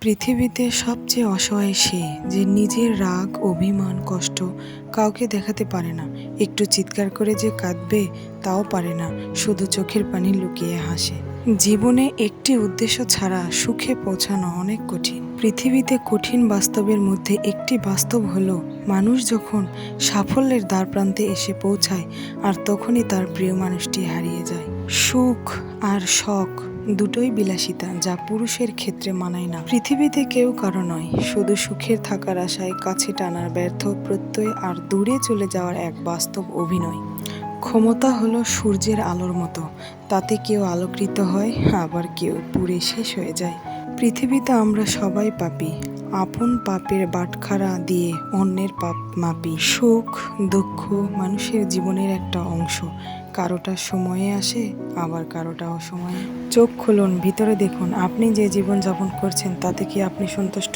পৃথিবীতে সবচেয়ে অসহায় সে যে নিজের রাগ, অভিমান, কষ্ট কাউকে দেখাতে পারে না। একটু চিৎকার করে যে কাঁদবে তাও পারে না, শুধু চোখের পানি লুকিয়ে হাসে। জীবনে একটি উদ্দেশ্য ছাড়া সুখে পৌঁছানো অনেক কঠিন। পৃথিবীতে কঠিন বাস্তবের মধ্যে একটি বাস্তব হলো, মানুষ যখন সাফল্যের দ্বারপ্রান্তে এসে পৌঁছায় আর তখনই তার প্রিয় মানুষটি হারিয়ে যায়। সুখ আর শখ দুটোই বিলাসিতা, যা পুরুষের ক্ষেত্রে মানায় না। পৃথিবীতে কেউ কারো নয়, শুধু সুখের থাকার আশায় কাছে টানার ব্যর্থ প্রত্যয় আর দূরে চলে যাওয়ার এক বাস্তব অভিনয়। ক্ষমতা হলো সূর্যের আলোর মতো, তাতে কেউ আলোকিত হয়, আবার কেউ পুড়ে শেষ হয়ে যায়। পৃথিবীতে আমরা সবাই পাপী, আপন পাপের বাটখারা দিয়ে অন্যের পাপ মাপি। সুখ দুঃখ মানুষের জীবনের একটা অংশ, কারোটা সময়ে আসে, আবার কারোটা অসময়ে। চোখ খুলুন, ভিতরে দেখুন, আপনি যে জীবন যাপন করছেন তাতে কি আপনি সন্তুষ্ট?